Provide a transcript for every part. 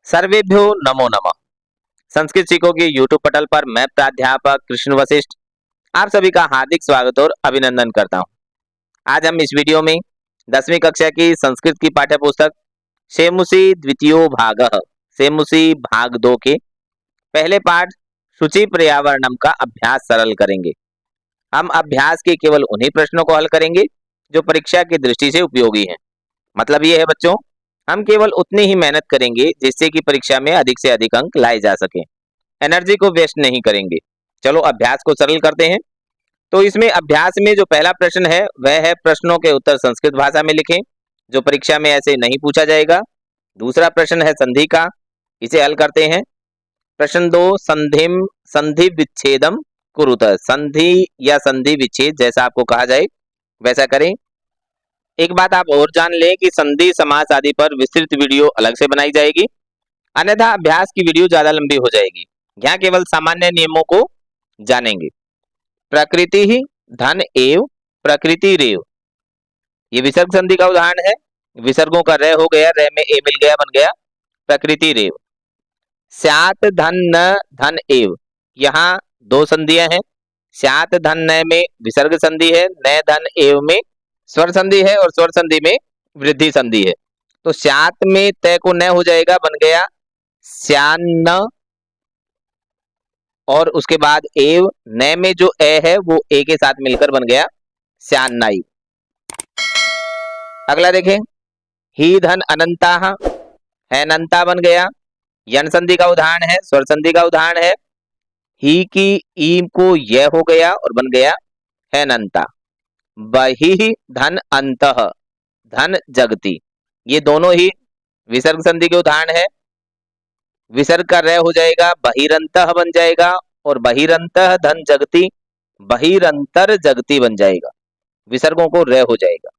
सर्वेभ्यो नमो नमः। संस्कृत सीखो के यूट्यूब पटल पर मैं प्राध्यापक कृष्ण वशिष्ठ आप सभी का हार्दिक स्वागत और अभिनंदन करता हूं। आज हम इस वीडियो में 10वीं कक्षा की संस्कृत की पाठ्य पुस्तक शेमुषी द्वितीयो भागः शेमुषी भाग 2 के पहले पाठ शुचि पर्यावरणम का अभ्यास सरल करेंगे। हम अभ्यास के केवल उन्हीं प्रश्नों को हल करेंगे जो परीक्षा की दृष्टि से उपयोगी हैं। मतलब ये है बच्चों, हम केवल उतनी ही मेहनत करेंगे जिससे कि परीक्षा में अधिक से अधिक अंक लाए जा सके। एनर्जी को वेस्ट नहीं करेंगे। चलो अभ्यास को सरल करते हैं। तो इसमें अभ्यास में जो पहला प्रश्न है वह है प्रश्नों के उत्तर संस्कृत भाषा में लिखें, जो परीक्षा में ऐसे नहीं पूछा जाएगा। दूसरा प्रश्न है संधि का, इसे हल करते हैं। प्रश्न 2 संधि विच्छेदम कुरुत, संधि या संधि विच्छेद जैसा आपको कहा जाए वैसा करें। एक बात आप और जान लें कि संधि समास आदि पर विस्तृत वीडियो अलग से बनाई जाएगी, अन्यथा अभ्यास की वीडियो ज्यादा लंबी हो जाएगी। यहाँ केवल सामान्य नियमों को जानेंगे। प्रकृति ही धन एव प्रकृति रेव, ये विसर्ग संधि का उदाहरण है। विसर्गों का रे हो गया, रे में ए मिल गया, बन गया प्रकृति रेव। स्यात धन न धन एव, यहाँ दो संधियां हैं। स्यात धन न में विसर्ग संधि है, न धन एव में स्वर संधि है और स्वर संधि में वृद्धि संधि है। तो स्यात में तय को न हो जाएगा, बन गया स्यान्न, और उसके बाद एव न में जो ए है वो ए के साथ मिलकर बन गया स्यान्नाई। अगला देखें, ही धन अनंता है, अनंता बन गया। यन संधि का उदाहरण है, स्वर संधि का उदाहरण है। ही की ई को यह हो गया और बन गया है अनंता। बहि धन अंतः, धन जगती, ये दोनों ही विसर्ग संधि के उदाहरण है। विसर्ग का रे हो जाएगा, बहिरंतः बन जाएगा, और बहिरंतः धन जगती बहिरंतर जगती बन जाएगा। विसर्गों को रे हो जाएगा।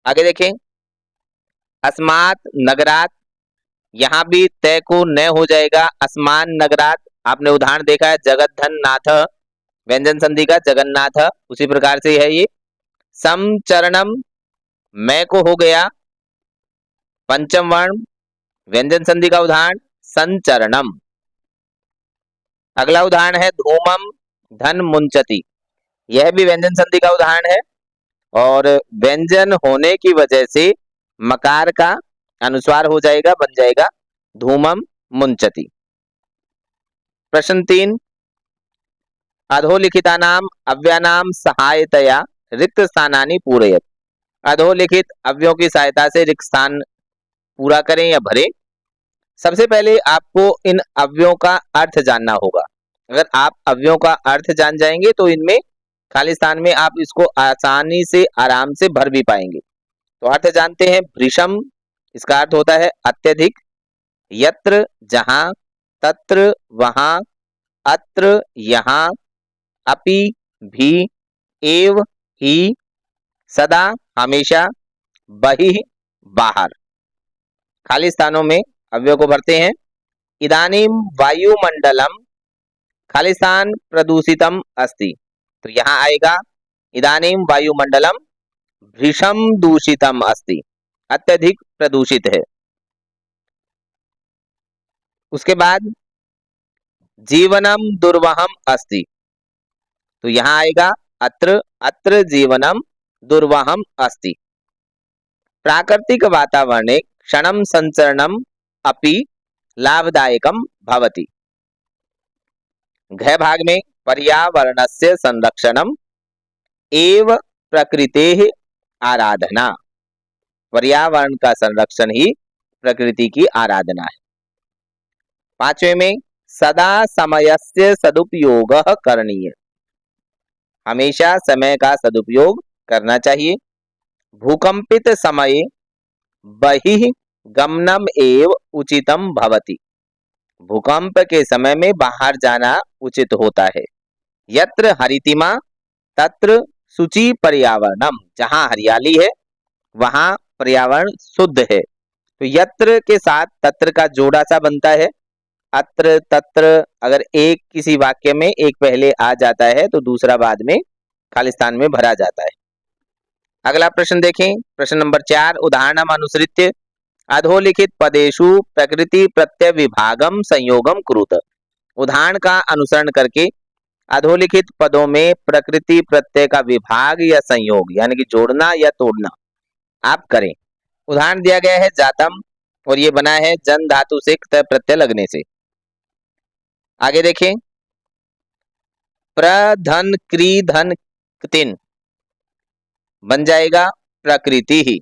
आगे देखें, अस्मात नगरात, यहां भी तय को न हो जाएगा, अस्मान नगरात। आपने उदाहरण देखा है जगत धन नाथ, व्यंजन संधि का जगन्नाथ, उसी प्रकार से है ये। समचरणम मैं को हो गया पंचम वर्ण, व्यंजन संधि का उदाहरण संचरणम। अगला उदाहरण है धूमम धन मुंचती, यह भी व्यंजन संधि का उदाहरण है, और व्यंजन होने की वजह से मकार का अनुस्वार हो जाएगा, बन जाएगा धूमम मुंचती। प्रश्न 3, अधोलिखितानाम अव्यानाम सहायतया रिक्त स्थानानि पूरयत, अधोलिखित अव्यों की सहायता से रिक्त स्थान पूरा करें या भरें। सबसे पहले आपको इन अव्यों का अर्थ जानना होगा। अगर आप अव्यों का अर्थ जान जाएंगे तो इनमें खाली स्थान में आप इसको आसानी से आराम से भर भी पाएंगे। तो अर्थ जानते हैं। भृशम, इसका अर्थ होता है अत्यधिक। यत्र जहां, तत्र वहां, अत्र यहाँ, अपि भी, एव ही सदा हमेशा, बहि बाहर। खाली स्थानों में अव्यय को भरते हैं। इदानीम वायुमंडलम, खाली स्थान प्रदूषितम अस्ति, तो यहाँ आएगा इदानीम वायुमंडलम भृशम दूषितम अस्ति, अत्यधिक प्रदूषित है। उसके बाद जीवनम दुर्वहम अस्ति, तो यहाँ आएगा अत्र अत्र जीवनम दुर्वहम अस्ति। प्राकृतिक वातावरणे क्षणम संचरणम अपि लाभदायकम भवति। घ भाग में पर्यावरणस्य संरक्षणम एव प्रकृतेः आराधना, पर्यावरण का संरक्षण ही प्रकृति की आराधना है। पांचवें में सदा समयस्य सदुपयोगः करणीय, हमेशा समय का सदुपयोग करना चाहिए। भूकंपित समये बहिः गमनम एव उचितम भवति, भूकंप के समय में बाहर जाना उचित होता है। यत्र हरितिमा तत्र शुचि पर्यावरणम, जहां हरियाली है वहां पर्यावरण शुद्ध है। तो यत्र के साथ तत्र का जोड़ा सा बनता है। अत्र तत्र, अगर एक किसी वाक्य में एक पहले आ जाता है तो दूसरा बाद में खाली स्थान में भरा जाता है। अगला प्रश्न देखें, प्रश्न नंबर 4, उदाहरणम अनुसृत्य अधोलिखित पदेषु प्रकृति प्रत्यय विभागम संयोगम कुरुत। उदाहरण का अनुसरण करके अधोलिखित पदों में प्रकृति प्रत्यय का विभाग या संयोग यानी कि जोड़ना या तोड़ना आप करें। उदाहरण दिया गया है जातम और ये बना है जन धातु से क्त प्रत्यय लगने से। आगे देखें, प्रधन क्री धन क्तिन बन जाएगा प्रकृति ही।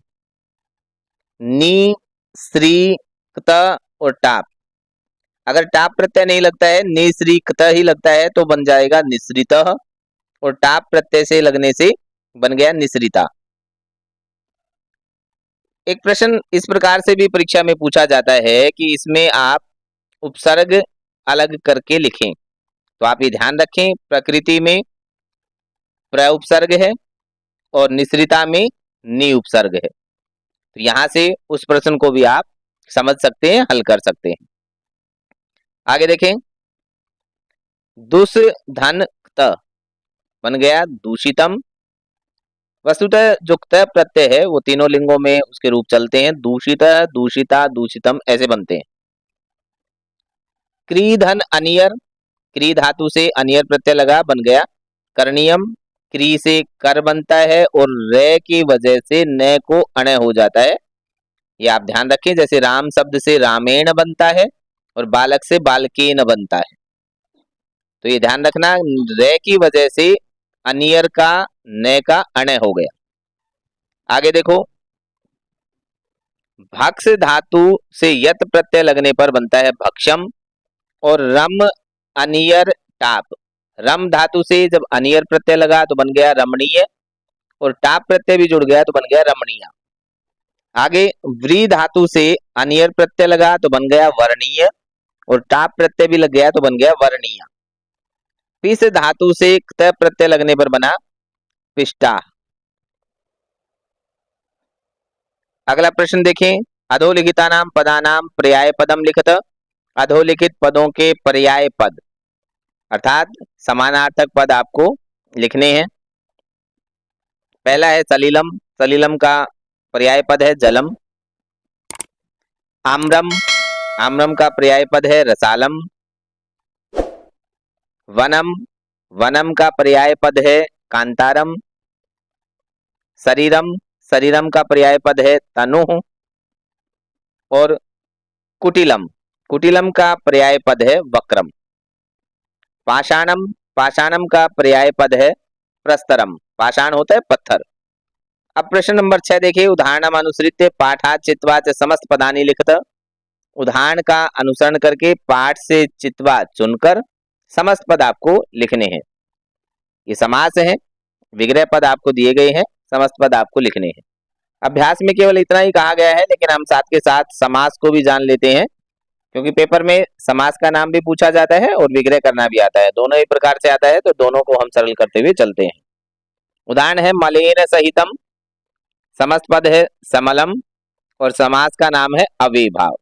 नी श्री क्त और टाप, अगर टाप प्रत्यय नहीं लगता है, नि श्री क्त ही लगता है तो बन जाएगा निश्रित, और टाप प्रत्यय से लगने से बन गया निश्रिता। एक प्रश्न इस प्रकार से भी परीक्षा में पूछा जाता है कि इसमें आप उपसर्ग अलग करके लिखें, तो आप ये ध्यान रखें प्रकृति में प्र उपसर्ग है और निश्रिता में नि उपसर्ग है। तो यहां से उस प्रश्न को भी आप समझ सकते हैं, हल कर सकते हैं। आगे देखें, दुष धन क्त बन गया दूषितम। वस्तुतः जो क्त प्रत्यय है वो तीनों लिंगों में उसके रूप चलते हैं, दूषित, दूषिता, दूषितम ऐसे बनते हैं। क्री धन अनियर, क्री धातु से अनियर प्रत्यय लगा बन गया करणीयम। क्री से कर बनता है और रे की वजह से न को अण हो जाता है, ये आप ध्यान रखें। जैसे राम शब्द से रामेण बनता है और बालक से बालकेन बनता है, तो ये ध्यान रखना रे की वजह से अनियर का न का अण हो गया। आगे देखो, भक्ष धातु से यत प्रत्यय लगने पर बनता है भक्षम और रम अनियर टाप। रम धातु से जब अनियर प्रत्यय लगा तो बन गया रमणीय और टाप प्रत्यय भी जुड़ गया तो बन गया रमणीय। आगे व्री धातु से अनियर प्रत्यय लगा तो बन गया वर्णीय और टाप प्रत्यय भी लग गया तो बन गया वर्णीय। पिस धातु से क्त प्रत्यय लगने पर बना पिष्टा। अगला प्रश्न देखें, अधोलिखिता नाम पदानाम पर्याय पदम लिखत। अधोलिखित पदों के पर्याय पद अर्थात समानार्थक पद आपको लिखने हैं। पहला है सलीलम, सलीलम का पर्याय पद है जलम। आम्रम, आम्रम का पर्याय पद है रसालम। वनम, वनम का पर्याय पद है कांतारम। शरीरम, शरीरम का पर्याय पद है तनुः। और कुटिलम, कुटिलम का पर्याय पद है वक्रम। पाषाणम, पाषाणम का पर्याय पद है प्रस्तरम, पाषाण होता है पत्थर। अब प्रश्न नंबर 6 देखिए, उदाहरणम अनुसृत्य पाठात् चित्वा च समस्त पदानि लिखत। उदाहरण का अनुसरण करके पाठ से चित्वा चुनकर समस्त पद आपको लिखने हैं। ये समास है, विग्रह पद आपको दिए गए हैं, समस्त पद आपको लिखने हैं। अभ्यास में केवल इतना ही कहा गया है, लेकिन हम साथ के साथ समास को भी जान लेते हैं, क्योंकि पेपर में समास का नाम भी पूछा जाता है और विग्रह करना भी आता है, दोनों ही प्रकार से आता है, तो दोनों को हम सरल करते हुए चलते हैं। उदाहरण है मलेन सहितम, समस्त पद है समलम और समास का नाम है अविभाव।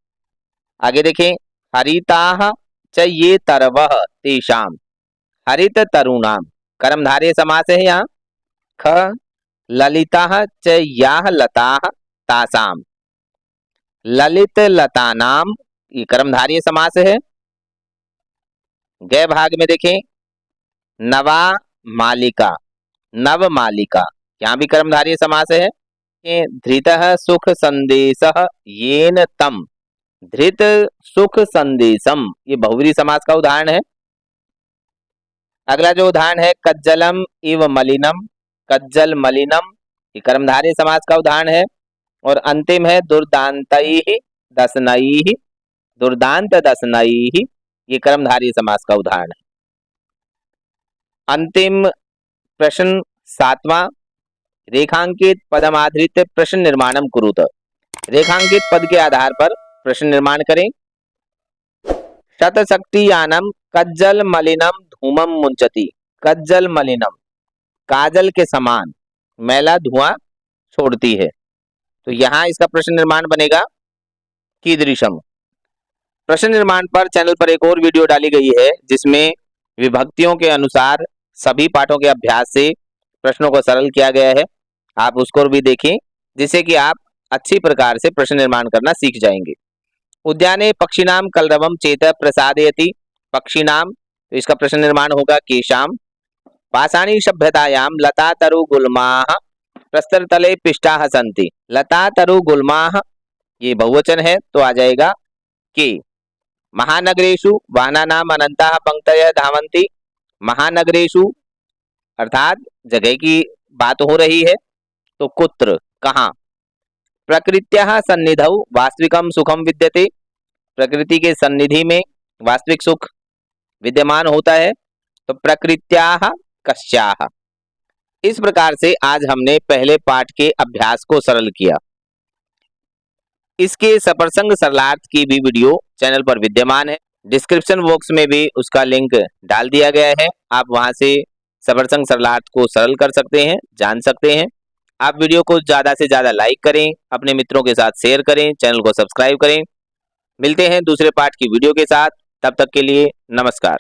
आगे देखें, हरिताः च ये तरवः तेषाम, हरित तरुणाम कर्मधारय समास है यहाँ। ख ललिताः च याः लताः तासाम, ललित लतानाम ये कर्मधारय समास है। गै भाग में देखें, नवा मालिका, नव मालिका, यहाँ भी कर्मधारय समास है। धृतः सुख संदेशः येन तम, धृत सुख संदेशम ये बहुव्रीहि समास का उदाहरण है। अगला जो उदाहरण है कज्जलम इव मलिनम, कज्जल मलिनम ये कर्मधारय समास का उदाहरण है। और अंतिम है दुर्दान्तैः दशनैः, दुर्दांत दशनैः ये कर्मधारय समास का उदाहरण है। अंतिम प्रश्न 7वां, रेखांकित पदमाधृत प्रश्न निर्माणम कुरुत। रेखांकित पद के आधार पर प्रश्न निर्माण करें। शतशक्तियानम कज्जल मलिनम धूमम मुंचति, कज्जल मलिनम काजल के समान मैला धुआं छोड़ती है, तो यहां इसका प्रश्न निर्माण बनेगा कीदृशम। प्रश्न निर्माण पर चैनल पर एक और वीडियो डाली गई है, जिसमें विभक्तियों के अनुसार सभी पाठों के अभ्यास से प्रश्नों को सरल किया गया है, आप उसको भी देखें, जिससे कि आप अच्छी प्रकार से प्रश्न निर्माण करना सीख जाएंगे। उद्याने पक्षिणाम कलरवम चेत प्रसादयति। पक्षिणाम, तो इसका प्रश्न निर्माण होगा केशाम। पाषाणी सभ्यतायाम लता तरु गुल्माः प्रस्तर तले पिष्टाः सन्ति। लता तरु गुल्माः ये बहुवचन है तो आ जाएगा के। महानगरेषु वाहनानाम अनंताः पंक्तयः धावन्ति। महानगरेषु अर्थात जगह की बात हो रही है, तो कुत्र कहाँ। प्रकृत्याः सन्निधौ वास्तविकं सुखम विद्यते। प्रकृति के सन्निधि में वास्तविक सुख विद्यमान होता है, तो प्रकृत्याः कस्याः। इस प्रकार से आज हमने पहले पाठ के अभ्यास को सरल किया। इसके सप्रसंग सरलार्थ की भी वीडियो चैनल पर विद्यमान है। डिस्क्रिप्शन बॉक्स में भी उसका लिंक डाल दिया गया है। आप वहां से सप्रसंग सरलार्थ को सरल कर सकते हैं, जान सकते हैं। आप वीडियो को ज़्यादा से ज़्यादा लाइक करें, अपने मित्रों के साथ शेयर करें, चैनल को सब्सक्राइब करें। मिलते हैं दूसरे पाठ की वीडियो के साथ। तब तक के लिए नमस्कार।